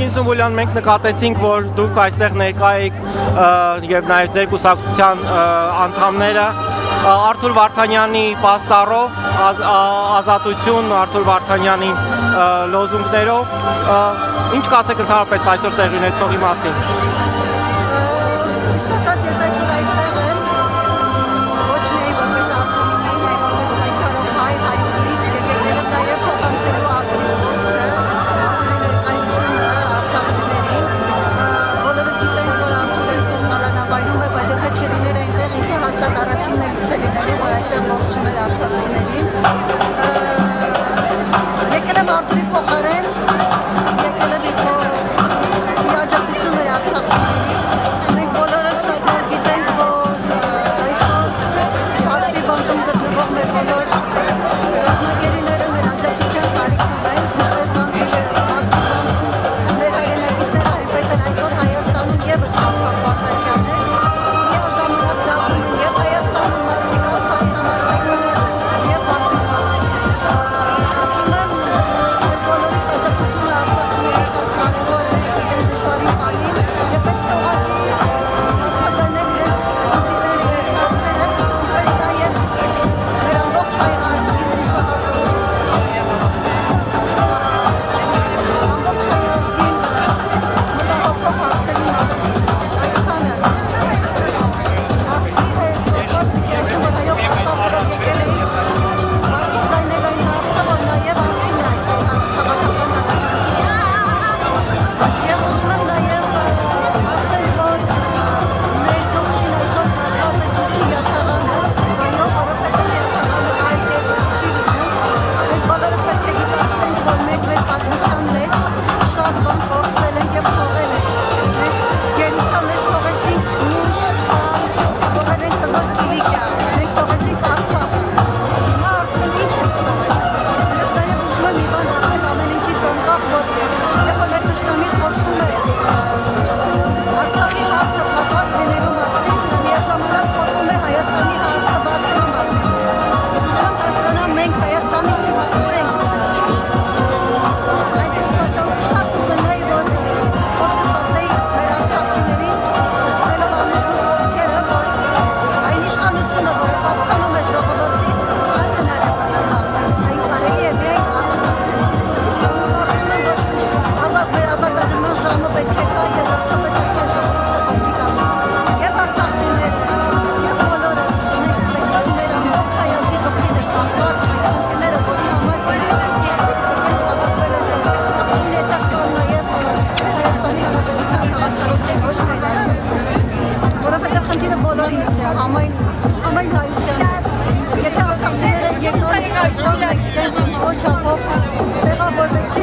Նախագիծ Սումբուլյան մենք նկատեցինք, որ դուք այստեղ ներկա եք եւ նաեւ ձեր կուսակցության անդամները Արթուր Վարդանյանի պաստառով, ազատություն Արթուր Վարդանյանի լոզունգներով, ինչ կասեք ընդհանրապես այսօր տեղի ունեցողի մասին։ Ճիշտ ասած, ես այսօր այստեղ եմ ոչ միայն որպես Արթուրի, այլ որպես պայքարող հայ հայտնի եւ եկել եմ նաեւ փոխանցելու Արթուրի խոսքը, Արթուրի ներկայությունը արցախցիներին։ Բոլորս գիտենք, որ Արթուրը այսօր կալանավայրում է, բայց եթե չլիներ այնտեղ, ինքը հաստատ առաջինն է գուցե լինելու, որ այստեղ ողջուներ արցախցիներին։ Եկել եմ Արթուրի փոխարեն, եկել եմ իր աջակցություններ արցախցիներին։ Մենք բոլորս շատ լավ գիտենք, որ այսօր Արթուրի բանկում գտնվող մեր բոլոր ռազմագերիները մեր աջակցության կարիք ունեն, ինչպես բանկում մեր հայրենակիցները, այնպես էլ այսօր Հայաստանում ևս պատմական է։ Միաժամանակ դա ունեն եւ Հայաստանում մարդիկ Արցախի համար պայքարել եւ բոլորիս աջակցությունը արցախցիների շատ կարևոր է այս դժվարին պահին եւ պետք է արձագանել իրենց խնդիրները, իրենց հարցերը, ինչպես նաեւ մեր ամբողջ հայ ազգի հուսահատությունը։ Ամբողջ հայ ազգին մտահոգող հարցերի մասին։ Այսքանը Արթուրի հետ այսօր այո պաստառով եկել էի բարձրացնել այն հարցը, որ նաեւ Արթուրն է այսօր քաղաքական հալածանքի եւ ուզում եմ նաեւ ասել, որ մեր գլխին այսօր պատված է Թուրքի յաթաղանը, այո, որովհետեւ յաթաղանը այլ կերպ չի լինում։ Մենք բոլորս պետք է գիտակցենք, որ մենք մեր պատմության մեջ շատ բան կորցրել ենք եւ թողել ենք։ Մենք գերության մեջ թողեցինք Նուշ, թողել ենք Հզոր Կիլիկիա, մենք թողեցինք Արցախը։ Հիմա արդեն ինչ ենք թողել։ Ես նաեւ ուզում եմ մի բան ասել ամեն ինչից անկախ, որ երբ որ մեր թշնամին խոսում է Արցախի հարցը փակված լինելու մասին, միաժամանակ խոսում է Հայաստանի հարցը բացելու մասին։ Ուզում եմ հասկանալ մենք Հայաստանից հիմա ուր ենք գնալու։ Այդ իսկ պատճառով շատ կուզենայի, որ խոսքս ասեի մեր արցախցիներին, ընդունելով ամուսնուս խոսքերը, որ այն իշխանությունը, որը պատկանում է ժողովրդին, այն հնարավորազատ է, այն կարելի է միայն ազատագրել։ Ազատ մեր ազատագրման ժամը պետք է գա եւ վերջապես պետք է ժողովուրդը փոխի կամի։ Եվ արցախցիները, եւ բոլորս, մենք այսօր մեր ամբողջ հայ ազգի գլխին է կախված այդ խնդիրները, որի համար հավաքվել են այստեղ։ Կապչին այստեղ կան նաեւ Հայաստանի Հանրապետության քաղաքացիներ, ոչ միայն արցախցիներ, որովհետեւ խնդիրը բոլորինս է, ամայն հայության է։ Եթե արցախցիները եկան այստեղ իրենց ինչ-որ չափով տեղավորվեցին